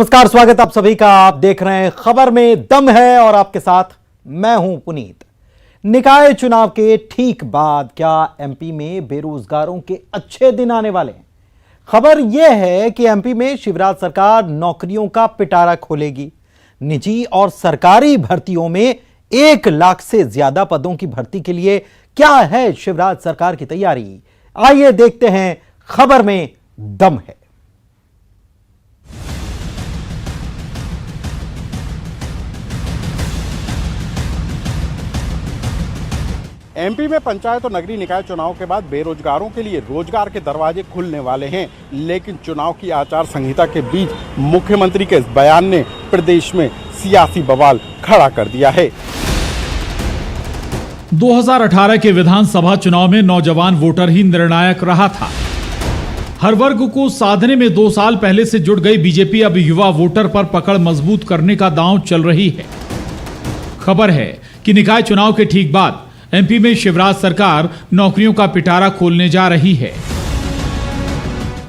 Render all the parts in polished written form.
नमस्कार, स्वागत आप सभी का। आप देख रहे हैं खबर में दम है और आपके साथ मैं हूं पुनीत। निकाय चुनाव के ठीक बाद क्या एमपी में बेरोजगारों के अच्छे दिन आने वाले हैं? खबर यह है कि एमपी में शिवराज सरकार नौकरियों का पिटारा खोलेगी। निजी और सरकारी भर्तियों में 1 लाख से ज्यादा पदों की भर्ती के लिए क्या है शिवराज सरकार की तैयारी? आइए देखते हैं खबर में दम है। एमपी में पंचायत और नगरीय निकाय चुनाव के बाद बेरोजगारों के लिए रोजगार के दरवाजे खुलने वाले हैं, लेकिन चुनाव की आचार संहिता के बीच मुख्यमंत्री के इस बयान ने प्रदेश में सियासी बवाल खड़ा कर दिया है। 2018 के विधानसभा चुनाव में नौजवान वोटर ही निर्णायक रहा था। हर वर्ग को साधने में 2 साल पहले से जुट गई बीजेपी अब युवा वोटर पर पकड़ मजबूत करने का दांव चल रही है। खबर है कि निकाय चुनाव के ठीक बाद एमपी में शिवराज सरकार नौकरियों का पिटारा खोलने जा रही है।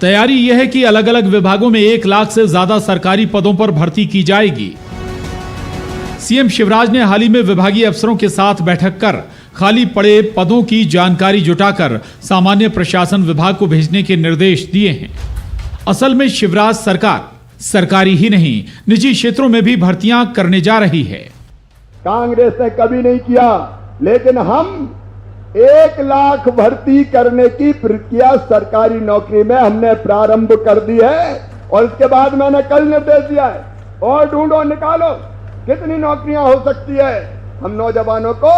तैयारी यह है कि अलग अलग विभागों में 1 लाख से ज्यादा सरकारी पदों पर भर्ती की जाएगी। सीएम शिवराज ने हाल ही में विभागीय अफसरों के साथ बैठक कर खाली पड़े पदों की जानकारी जुटाकर सामान्य प्रशासन विभाग को भेजने के निर्देश दिए हैं। असल में शिवराज सरकार सरकारी ही नहीं, निजी क्षेत्रों में भी भर्तियां करने जा रही है। कांग्रेस ने कभी नहीं किया, लेकिन हम 1 लाख भर्ती करने की प्रक्रिया सरकारी नौकरी में हमने प्रारंभ कर दी है। और इसके बाद मैंने कल निर्देश दिया है, और ढूंढो निकालो कितनी नौकरियां हो सकती है। हम नौजवानों को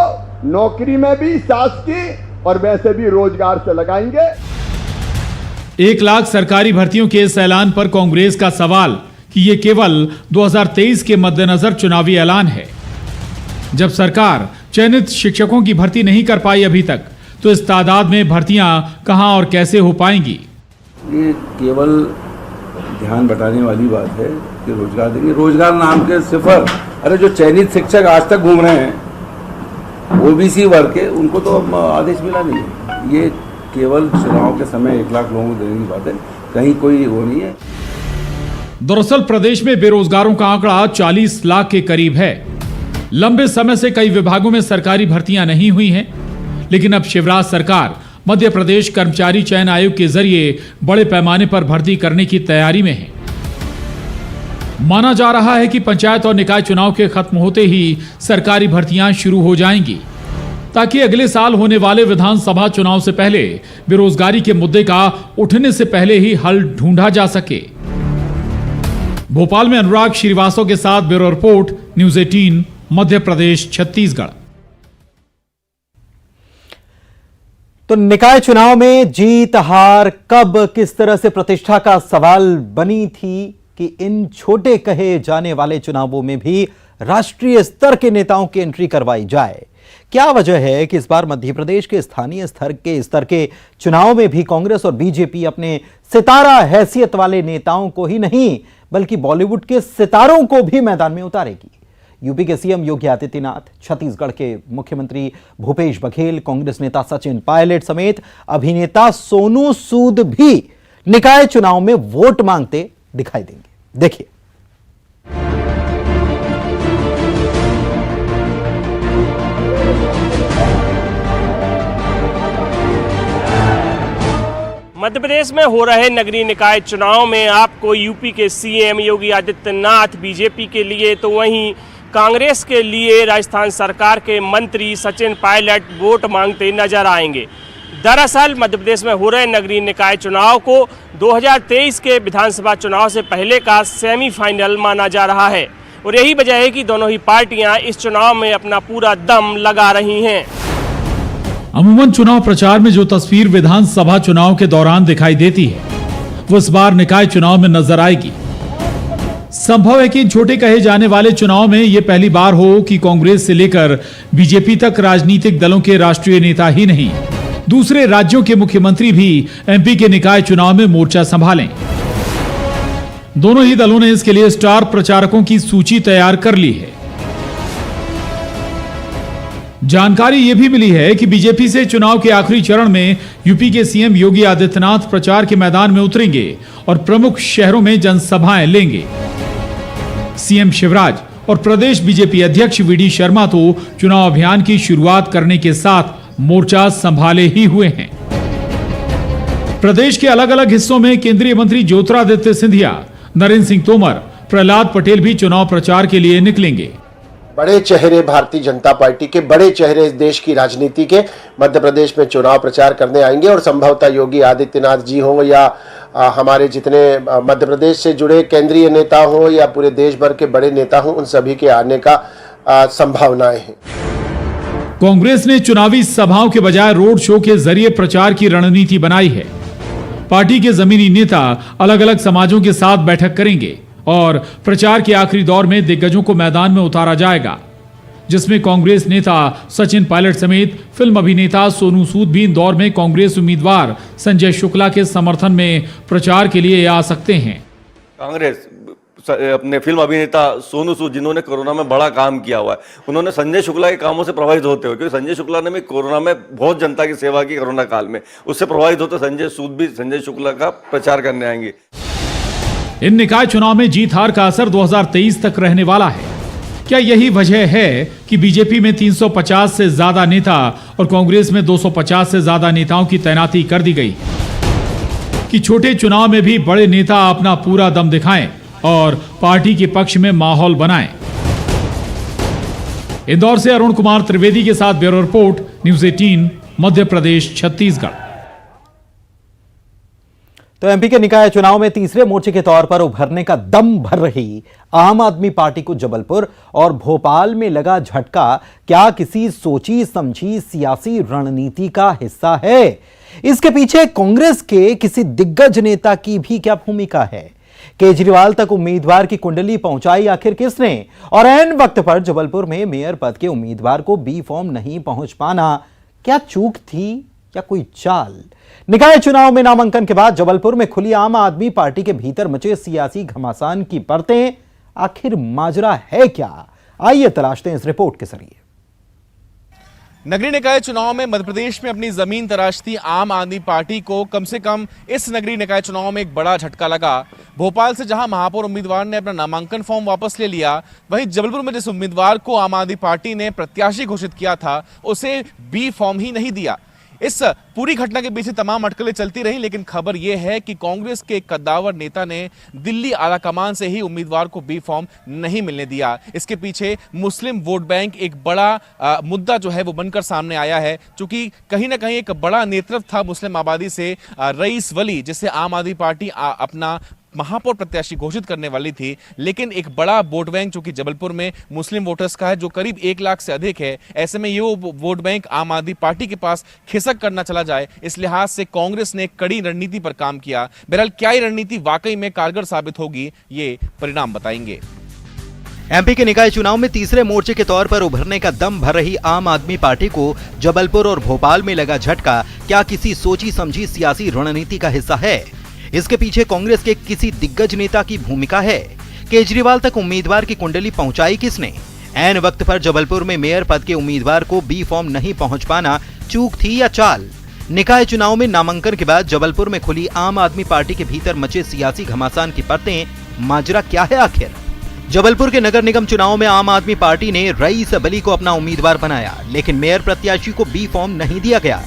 नौकरी में भी, शासकीय और वैसे भी रोजगार से लगाएंगे। 1 लाख सरकारी भर्तियों के इस ऐलान पर कांग्रेस का सवाल कि ये केवल 2023 के मद्देनजर चुनावी ऐलान है। जब सरकार चयनित शिक्षकों की भर्ती नहीं कर पाई अभी तक, तो इस तादाद में भर्तियां कहां और कैसे हो पाएंगी? ये केवल ध्यान बटाने वाली बात है कि रोजगार देंगे। रोजगार नाम के सिफर, अरे जो चयनित शिक्षक आज तक घूम रहे हैं ओबीसी वर्ग के, उनको तो अब आदेश मिला नहीं है। ये केवल चुनाव के समय 1 लाख लोगों को देने की बात है, कहीं कोई वो नहीं है। दरअसल प्रदेश में बेरोजगारों का आंकड़ा 40 लाख के करीब है। लंबे समय से कई विभागों में सरकारी भर्तियां नहीं हुई हैं, लेकिन अब शिवराज सरकार मध्य प्रदेश कर्मचारी चयन आयोग के जरिए बड़े पैमाने पर भर्ती करने की तैयारी में है। माना जा रहा है कि पंचायत और निकाय चुनाव के खत्म होते ही सरकारी भर्तियां शुरू हो जाएंगी, ताकि अगले साल होने वाले विधानसभा चुनाव से पहले बेरोजगारी के मुद्दे का उठने से पहले ही हल ढूंढा जा सके। भोपाल में अनुराग श्रीवास्तव के साथ bureau report, news 18, Madhya Pradesh, Chhattisgarh. तो निकाय चुनाव में जीत हार कब किस तरह से प्रतिष्ठा का सवाल बनी थी कि इन छोटे कहे जाने वाले चुनावों में भी राष्ट्रीय स्तर के नेताओं की एंट्री करवाई जाए। क्या वजह है कि इस बार मध्य प्रदेश के स्थानीय स्तर के चुनाव में भी कांग्रेस और बीजेपी अपने सितारा हैसियत वाले नेताओं को ही नहीं बल्कि बॉलीवुड के सितारों को भी मैदान में उतारेगी? यूपी के सीएम योगी आदित्यनाथ, छत्तीसगढ़ के मुख्यमंत्री भूपेश बघेल, कांग्रेस नेता सचिन पायलट समेत अभिनेता सोनू सूद भी निकाय चुनाव में वोट मांगते दिखाई देंगे। देखिए। मध्य प्रदेश में हो रहे नगरीय निकाय चुनाव में आपको यूपी के सीएम योगी आदित्यनाथ बीजेपी के लिए, तो वहीं कांग्रेस के लिए राजस्थान सरकार के मंत्री सचिन पायलट वोट मांगते नजर आएंगे। दरअसल मध्य प्रदेश में हो रहे नगरीय निकाय चुनाव को 2023 के विधानसभा चुनाव से पहले का सेमीफाइनल माना जा रहा है, और यही वजह है कि दोनों ही पार्टियां इस चुनाव में अपना पूरा दम लगा रही हैं। अमूमन चुनाव प्रचार में जो तस्वीर विधानसभा चुनाव के दौरान दिखाई देती है, वो इस बार निकाय चुनाव में नजर आएगी। संभव है कि इन छोटे कहे जाने वाले चुनाव में यह पहली बार हो कि कांग्रेस से लेकर बीजेपी तक राजनीतिक दलों के राष्ट्रीय नेता ही नहीं, दूसरे राज्यों के मुख्यमंत्री भी एमपी के निकाय चुनाव में मोर्चा संभालें। दोनों ही दलों ने इसके लिए स्टार प्रचारकों की सूची तैयार कर ली है। जानकारी यह भी मिली है कि बीजेपी से चुनाव के आखिरी चरण में यूपी के सीएम योगी आदित्यनाथ प्रचार के मैदान में उतरेंगे और प्रमुख शहरों में जनसभाएं लेंगे। सीएम शिवराज और प्रदेश बीजेपी अध्यक्ष वीडी शर्मा तो चुनाव अभियान की शुरुआत करने के साथ मोर्चा संभाले ही हुए हैं। प्रदेश के अलग अलग हिस्सों में केंद्रीय मंत्री ज्योतिरादित्य सिंधिया, नरेंद्र सिंह तोमर, प्रहलाद पटेल भी चुनाव प्रचार के लिए निकलेंगे। बड़े चेहरे भारतीय जनता पार्टी के, बड़े चेहरे इस देश की राजनीति के मध्य प्रदेश में चुनाव प्रचार करने आएंगे और संभवतः योगी आदित्यनाथ जी हों या हमारे जितने मध्य प्रदेश से जुड़े केंद्रीय नेता हों या पूरे देश भर के बड़े नेता हों, उन सभी के आने का संभावनाएं हैं। कांग्रेस ने चुनावी सभाओं के बजाय रोड शो के जरिए प्रचार की रणनीति बनाई है। पार्टी के जमीनी नेता अलग अलग समाजों के साथ बैठक करेंगे और प्रचार के आखिरी दौर में दिग्गजों को मैदान में उतारा जाएगा, जिसमें कांग्रेस नेता सचिन पायलट समेत फिल्म अभिनेता सोनू सूद भी इंदौर में कांग्रेस उम्मीदवार संजय शुक्ला के समर्थन में प्रचार के लिए आ सकते हैं। कांग्रेस अपने फिल्म अभिनेता सोनू सूद, जिन्होंने कोरोना में बड़ा काम किया हुआ है, उन्होंने संजय शुक्ला के कामों से प्रभावित होते हुए, क्योंकि संजय शुक्ला ने भी कोरोना में बहुत जनता की सेवा की कोरोना काल में, उससे प्रभावित होते संजय सूद भी संजय शुक्ला का प्रचार करने आएंगे। इन निकाय चुनाव में जीत हार का असर 2023 तक रहने वाला है। क्या यही वजह है कि बीजेपी में 350 से ज्यादा नेता और कांग्रेस में 250 से ज्यादा नेताओं की तैनाती कर दी गई कि छोटे चुनाव में भी बड़े नेता अपना पूरा दम दिखाएं और पार्टी के पक्ष में माहौल बनाएं? इंदौर से अरुण कुमार त्रिवेदी के साथ bureau report, news 18, Madhya Pradesh, Chhattisgarh. तो एमपी के निकाय चुनाव में तीसरे मोर्चे के तौर पर उभरने का दम भर रही आम आदमी पार्टी को जबलपुर और भोपाल में लगा झटका क्या किसी सोची समझी सियासी रणनीति का हिस्सा है? इसके पीछे कांग्रेस के किसी दिग्गज नेता की भी क्या भूमिका है? केजरीवाल तक उम्मीदवार की कुंडली पहुंचाई आखिर किसने? और ऐन वक्त पर जबलपुर में मेयर पद के उम्मीदवार को बी फॉर्म नहीं पहुंच पाना क्या चूक थी या कोई चाल? निकाय चुनाव में नामांकन के बाद जबलपुर में खुली आम आदमी पार्टी के भीतर मचे सियासी घमासान की परतें, आखिर माजरा है क्या? आइए तलाशते हैं इस रिपोर्ट के जरिए। नगरीय निकाय चुनाव में मध्य प्रदेश में अपनी जमीन तराशती आम आदमी पार्टी को कम से कम इस नगरीय निकाय चुनाव में एक बड़ा झटका लगा। भोपाल से जहां महापौर उम्मीदवार ने अपना नामांकन फॉर्म वापस ले लिया, वहीं जबलपुर में जिस उम्मीदवार को आम आदमी पार्टी ने प्रत्याशी घोषित किया था, उसे बी फॉर्म ही नहीं दिया। इस पूरी घटना के पीछे तमाम अटकलें चलती रही, लेकिन खबर यह है कि कांग्रेस के एक कद्दावर नेता ने दिल्ली आलाकमान से ही उम्मीदवार को बी फॉर्म नहीं मिलने दिया। इसके पीछे मुस्लिम वोट बैंक एक बड़ा मुद्दा जो है वो बनकर सामने आया है, क्योंकि कहीं ना कहीं एक बड़ा नेतृत्व था मुस्लिम आबादी से रईस वली, जिससे आम आदवली पार्टी अपना महापौर प्रत्याशी घोषित करने वाली थी, लेकिन एक बड़ा वोट बैंक जो कि जबलपुर में मुस्लिम वोटर्स का है, जो करीब 1 लाख से अधिक है, ऐसे में ये वोट बैंक आम आदमी पार्टी के पास खिसक करना चला जाए, इस लिहाज से कांग्रेस ने कड़ी रणनीति पर काम किया। बहरहाल क्या ये रणनीति वाकई में कारगर साबित होगी, ये परिणाम बताएंगे। एमपी के निकाय चुनाव में तीसरे मोर्चे के तौर पर उभरने का दम भर रही आम आदमी पार्टी को जबलपुर और भोपाल में लगा झटका क्या किसी सोची समझी सियासी रणनीति का हिस्सा है? इसके पीछे कांग्रेस के किसी दिग्गज नेता की भूमिका है? केजरीवाल तक उम्मीदवार की कुंडली पहुंचाई किसने? ऐन वक्त पर जबलपुर में मेयर पद के उम्मीदवार को बी फॉर्म नहीं पहुंच पाना चूक थी या चाल? निकाय चुनाव में नामांकन के बाद जबलपुर में खुली आम आदमी पार्टी के भीतर मचे सियासी घमासान की परतें, माजरा क्या है आखिर? जबलपुर के नगर निगम चुनाव में आम आदमी पार्टी ने रईस वली को अपना उम्मीदवार बनाया, लेकिन मेयर प्रत्याशी को बी फॉर्म नहीं दिया गया।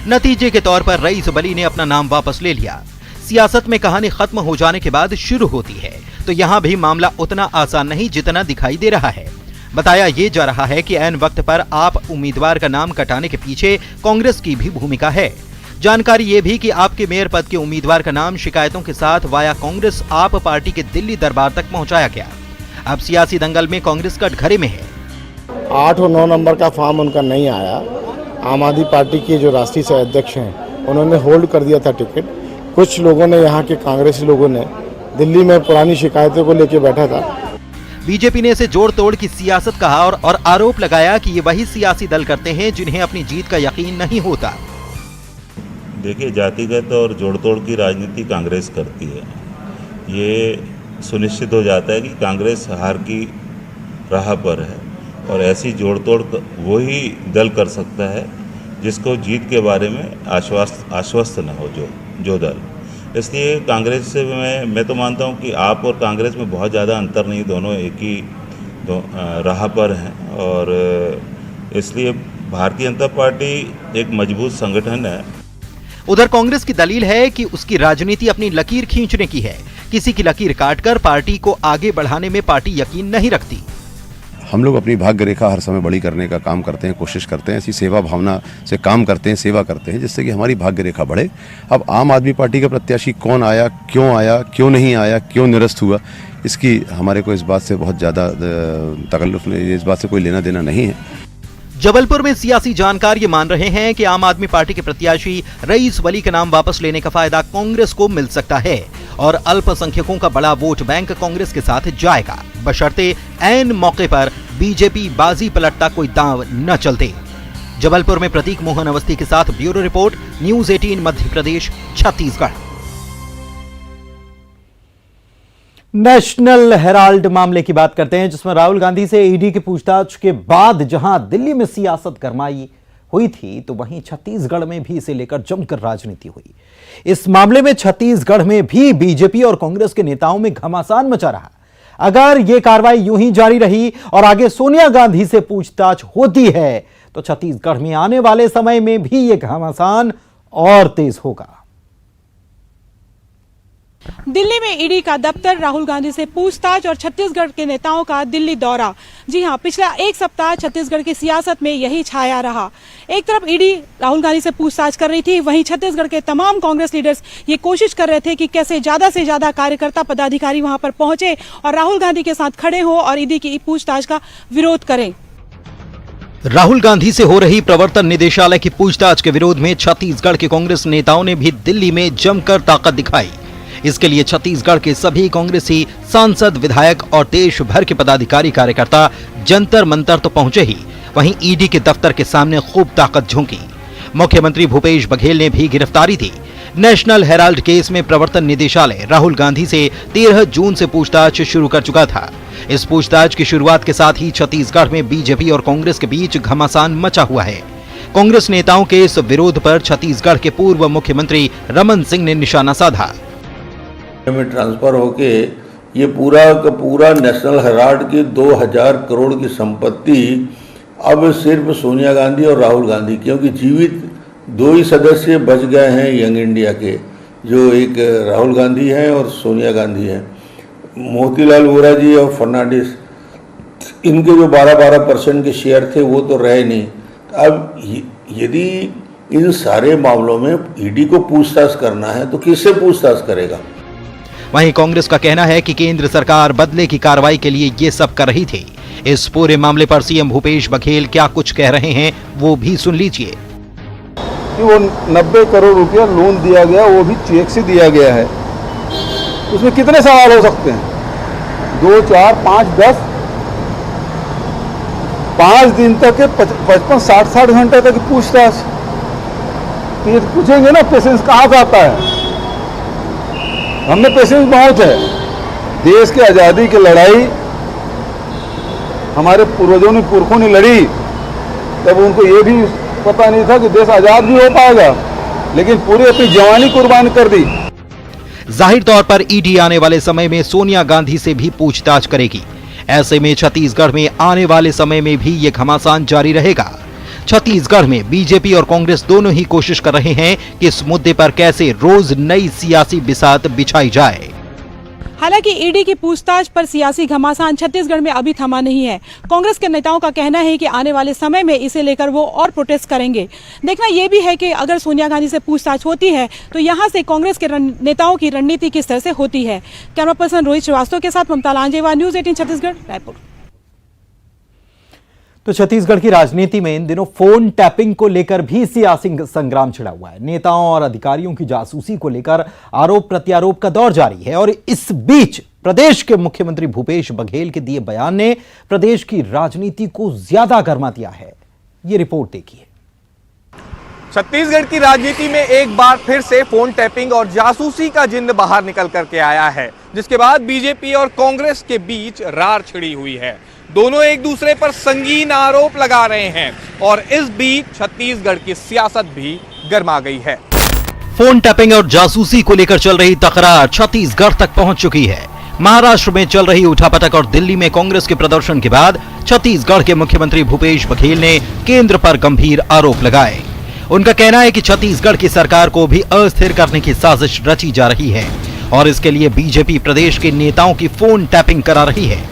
नतीजे के तौर पर रईस वली ने अपना नाम वापस ले लिया। सियासत में कहानी खत्म हो जाने के बाद शुरू होती है, तो यहाँ भी मामला उतना आसान नहीं जितना दिखाई दे रहा है। बताया ये जा रहा है कि ऐन वक्त पर आप उम्मीदवार का नाम कटाने के पीछे कांग्रेस की भी भूमिका है। जानकारी ये भी कि आपके मेयर पद के उम्मीदवार का नाम शिकायतों के साथ वाया कांग्रेस आप पार्टी के दिल्ली दरबार तक पहुंचाया गया। अब सियासी दंगल में कांग्रेस कटघरे में है। 8 और 9 नंबर का फॉर्म उनका नहीं आया। आम आदमी पार्टी के जो राष्ट्रीय सह अध्यक्ष हैं, उन्होंने होल्ड कर दिया था टिकट। कुछ लोगों ने, यहाँ के कांग्रेसी लोगों ने दिल्ली में पुरानी शिकायतों को लेकर बैठा था। बीजेपी ने इसे जोड़ तोड़ की सियासत कहा और आरोप लगाया कि ये वही सियासी दल करते हैं जिन्हें अपनी जीत का यकीन नहीं होता। देखिए, जातिगत और जोड़ तोड़ की राजनीति कांग्रेस करती है। ये सुनिश्चित हो जाता है कि कांग्रेस हार की राह पर है, और ऐसी जोड़ तोड़ वही दल कर सकता है जिसको जीत के बारे में आश्वस्त न हो जो दल। इसलिए कांग्रेस से मैं तो मानता हूं कि आप और कांग्रेस में बहुत ज़्यादा अंतर नहीं, दोनों एक ही राह पर हैं। और इसलिए भारतीय जनता पार्टी एक मजबूत संगठन है। उधर कांग्रेस की दलील है कि उसकी राजनीति अपनी लकीर खींचने की है। किसी की लकीर काटकर पार्टी को आगे बढ़ाने में पार्टी यकीन नहीं रखती। हम लोग अपनी भाग्य रेखा हर समय बड़ी करने का काम करते हैं, कोशिश करते हैं, ऐसी सेवा भावना से काम करते हैं, सेवा करते हैं, जिससे कि हमारी भाग्य रेखा बढ़े। अब आम आदमी पार्टी का प्रत्याशी कौन आया, क्यों नहीं आया, क्यों निरस्त हुआ, इसकी हमारे को इस बात से बहुत ज़्यादा तकल्लुफ़ नहीं, इस बात से कोई लेना देना नहीं है। जबलपुर में सियासी जानकार ये मान रहे हैं कि आम आदमी पार्टी के प्रत्याशी रईस वली का नाम वापस लेने का फायदा कांग्रेस को मिल सकता है और अल्पसंख्यकों का बड़ा वोट बैंक कांग्रेस के साथ जाएगा, बशर्ते ऐन मौके पर बीजेपी बाजी पलटता कोई दांव न चलते। जबलपुर में प्रतीक मोहन अवस्थी के साथ bureau report, news 18 Madhya Pradesh, Chhattisgarh. National Herald मामले की बात करते हैं, जिसमें राहुल गांधी से ईडी की पूछताछ के बाद जहां दिल्ली में सियासत गरमाई हुई थी, तो वहीं छत्तीसगढ़ में भी इसे लेकर जमकर राजनीति हुई। इस मामले में छत्तीसगढ़ में भी बीजेपी और कांग्रेस के नेताओं में घमासान मचा रहा। अगर यह कार्रवाई यूं ही जारी रही और आगे सोनिया गांधी से पूछताछ होती है, तो छत्तीसगढ़ में आने वाले समय में भी यह घमासान और तेज होगा। दिल्ली में ईडी का दफ्तर, राहुल गांधी से पूछताछ और छत्तीसगढ़ के नेताओं का दिल्ली दौरा। जी हां, पिछला एक सप्ताह छत्तीसगढ़ की सियासत में यही छाया रहा। एक तरफ ईडी राहुल गांधी से पूछताछ कर रही थी, वहीं छत्तीसगढ़ के तमाम कांग्रेस लीडर्स ये कोशिश कर रहे थे कि कैसे ज्यादा से ज्यादा कार्यकर्ता पदाधिकारी वहां पर पहुंचे और राहुल गांधी के साथ खड़े हो और ईडी की पूछताछ का विरोध करें। राहुल गांधी से हो रही प्रवर्तन निदेशालय की पूछताछ के विरोध में छत्तीसगढ़ के कांग्रेस नेताओं ने भी दिल्ली में जमकर ताकत दिखाई। इसके लिए छत्तीसगढ़ के सभी कांग्रेसी सांसद, विधायक और देश भर के पदाधिकारी कार्यकर्ता जंतर मंतर तो पहुंचे ही, वहीं ईडी के दफ्तर के सामने खूब ताकत झोंकी। मुख्यमंत्री भूपेश बघेल ने भी गिरफ्तारी दी। नेशनल हेराल्ड केस में प्रवर्तन निदेशालय राहुल गांधी से 13 जून से पूछताछ शुरू कर चुका था। इस पूछताछ की शुरुआत के साथ ही छत्तीसगढ़ में बीजेपी और कांग्रेस के बीच घमासान मचा हुआ है। कांग्रेस नेताओं के इस विरोध पर छत्तीसगढ़ के पूर्व मुख्यमंत्री रमन सिंह ने निशाना साधा। में ट्रांसफर होके ये पूरा का पूरा नेशनल हेराल्ड की 2000 करोड़ की संपत्ति अब सिर्फ सोनिया गांधी और राहुल गांधी, क्योंकि जीवित 2 ही सदस्य बच गए हैं यंग इंडिया के, जो एक राहुल गांधी हैं और सोनिया गांधी हैं। मोतीलाल वोरा जी और फर्नांडिस, इनके जो 12% के शेयर थे वो तो रहे नहीं। अब यदि इन सारे मामलों में ईडी को पूछताछ करना है तो किससे पूछताछ करेगा? वहीं कांग्रेस का कहना है कि केंद्र सरकार बदले की कार्रवाई के लिए ये सब कर रही थी। इस पूरे मामले पर सीएम भूपेश बघेल क्या कुछ कह रहे हैं, वो भी सुन लीजिए। कि वो 90 करोड़ रुपया लोन दिया गया, वो भी चेक से दिया गया है, उसमें कितने सवाल हो सकते हैं? 2, 4, 5, 10, 5 दिन तक के 55-60 घंटे तक पूछताछ। तो ये पूछेंगे ना, पेशेंस कहाँ से आता है? हमने पेशेंस बहुत है। देश की आज़ादी की लड़ाई हमारे पूर्वजों ने, पुरखों ने लड़ी, तब उनको ये भी पता नहीं था कि देश आज़ाद भी हो पाएगा, लेकिन पूरी अपनी जवानी कुर्बान कर दी। जाहिर तौर पर ईडी आने वाले समय में सोनिया गांधी से भी पूछताछ करेगी। ऐसे में छत्तीसगढ़ में आने वाले समय में भी ये घमासान जारी रहेगा। छत्तीसगढ़ में बीजेपी और कांग्रेस दोनों ही कोशिश कर रहे हैं कि इस मुद्दे पर कैसे रोज नई सियासी बिसात बिछाई जाए। हालांकि ईडी की पूछताछ पर सियासी घमासान छत्तीसगढ़ में अभी थमा नहीं है। कांग्रेस के नेताओं का कहना है कि आने वाले समय में इसे लेकर वो और प्रोटेस्ट करेंगे। देखना यह भी है कि अगर सोनिया गांधी से पूछताछ होती है तो यहां से कांग्रेस के नेताओं की रणनीति किस तरह से होती है। कैमरा पर्सन रोहित श्रीवास्तव के साथ ममता लांजेवाल, न्यूज़ 18 छत्तीसगढ़, रायपुर। तो छत्तीसगढ़ की राजनीति में इन दिनों फोन टैपिंग को लेकर भी सियासी संग्राम छिड़ा हुआ है। नेताओं और अधिकारियों की जासूसी को लेकर आरोप प्रत्यारोप का दौर जारी है और इस बीच प्रदेश के मुख्यमंत्री भूपेश बघेल के दिए बयान ने प्रदेश की राजनीति को ज्यादा गर्मा दिया है। ये रिपोर्ट देखिए। छत्तीसगढ़ की राजनीति में एक बार फिर से फोन टैपिंग और जासूसी का जिन्न बाहर निकल करके आया है, जिसके बाद बीजेपी और कांग्रेस के बीच रार छिड़ी हुई है। दोनों एक दूसरे पर संगीन आरोप लगा रहे हैं और इस बीच छत्तीसगढ़ की सियासत भी गर्मा गई है। फोन टैपिंग और जासूसी को लेकर चल रही तकरार छत्तीसगढ़ तक पहुंच चुकी है। महाराष्ट्र में चल रही उठापटक और दिल्ली में कांग्रेस के प्रदर्शन के बाद छत्तीसगढ़ के मुख्यमंत्री भूपेश बघेल ने केंद्र पर गंभीर आरोप लगाए। उनका कहना है कि छत्तीसगढ़ की सरकार को भी अस्थिर करने की साजिश रची जा रही है और इसके लिए बीजेपी प्रदेश के नेताओं की फोन टैपिंग करा रही है।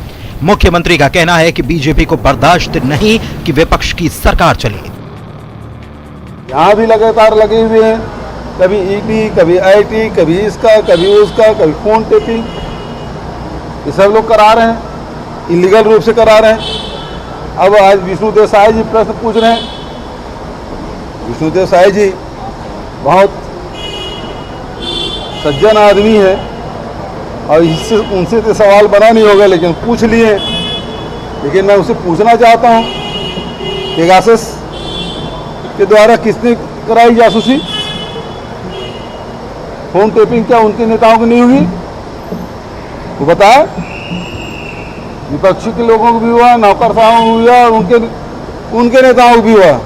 मुख्यमंत्री का कहना है कि बीजेपी को बर्दाश्त नहीं कि विपक्ष की सरकार चले। यहाँ भी लगातार लगे हुए हैं, कभी ईडी, कभी आईटी, कभी इसका, कभी उसका, कभी फोन टैपिंग, ये सब लोग करा रहे हैं, इलीगल रूप से करा रहे हैं। अब आज विष्णु देव साय जी प्रश्न पूछ रहे हैं। विष्णु देव साय जी बहुत सज्जन आदमी है और इससे उनसे तो सवाल बना नहीं होगा, लेकिन पूछ लिए। लेकिन मैं उसे पूछना चाहता हूँ, पेगासस के द्वारा किसने कराई जासूसी? फोन टेपिंग क्या उनके नेताओं की नहीं हुई? वो बताए। विपक्षी के लोगों को भी हुआ, नौकरशाहों को भी हुआ और उनके नेताओं को भी हुआ।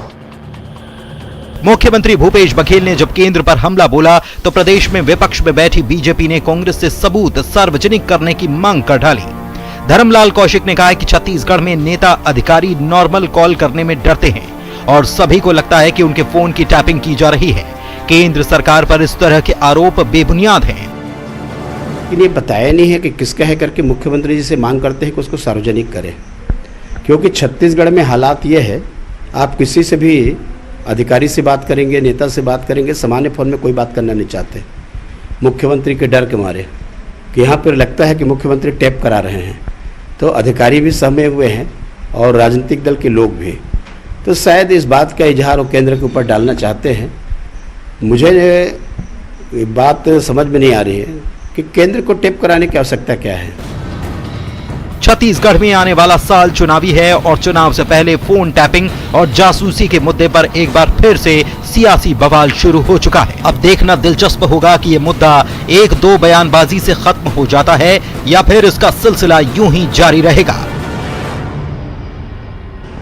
मुख्यमंत्री भूपेश बघेल ने जब केंद्र पर हमला बोला तो प्रदेश में विपक्ष में बैठी बीजेपी ने कांग्रेस से सबूत सार्वजनिक करने की मांग कर डाली। धर्मलाल कौशिक ने कहा कि छत्तीसगढ़ में नेता अधिकारी नॉर्मल कॉल करने में डरते हैं और सभी को लगता है कि उनके फोन की टैपिंग की जा रही है। केंद्र सरकार पर इस तरह के आरोप बेबुनियाद हैं। ये बताया नहीं है कि किस कहे करके मुख्यमंत्री जी से मांग करते हैं कि उसको सार्वजनिक करें, क्योंकि छत्तीसगढ़ में हालात ये है, आप किसी से भी अधिकारी से बात करेंगे, नेता से बात करेंगे, सामान्य फोन में कोई बात करना नहीं चाहते, मुख्यमंत्री के डर के मारे कि यहाँ पर लगता है कि मुख्यमंत्री टैप करा रहे हैं। तो अधिकारी भी सहमे हुए हैं और राजनीतिक दल के लोग भी, तो शायद इस बात का इजहार वो केंद्र के ऊपर डालना चाहते हैं। मुझे ये बात समझ में नहीं आ रही है कि केंद्र को टैप कराने की आवश्यकता क्या है। छत्तीसगढ़ में आने वाला साल चुनावी है और चुनाव से पहले फोन टैपिंग और जासूसी के मुद्दे पर एक बार फिर से सियासी बवाल शुरू हो चुका है। अब देखना दिलचस्प होगा कि ये मुद्दा एक दो बयानबाजी से खत्म हो जाता है या फिर इसका सिलसिला यूं ही जारी रहेगा।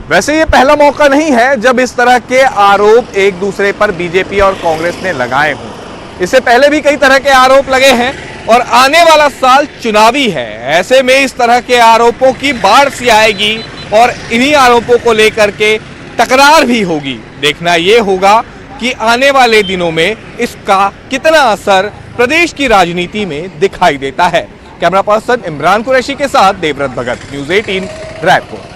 वैसे ये पहला मौका नहीं है जब इस तरह के आरोप एक दूसरे पर बीजेपी और कांग्रेस ने लगाए हों। इससे पहले भी कई तरह के आरोप लगे हैं और आने वाला साल चुनावी है। ऐसे में इस तरह के आरोपों की बाढ़ सी आएगी और इन्हीं आरोपों को लेकर के तकरार भी होगी। देखना यह होगा कि आने वाले दिनों में इसका कितना असर प्रदेश की राजनीति में दिखाई देता है। कैमरा पर्सन इमरान कुरैशी के साथ देवव्रत भगत, न्यूज़ 18 रायपुर।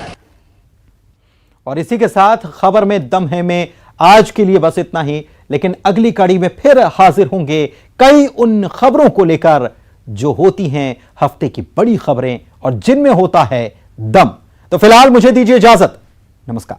और इसी के साथ खबर में दम है में आज के लिए बस इतना ही, लेकिन अगली कड़ी में फिर हाजिर होंगे कई उन खबरों को लेकर जो होती हैं हफ्ते की बड़ी खबरें और जिनमें होता है दम। तो फिलहाल मुझे दीजिए इजाजत। नमस्कार।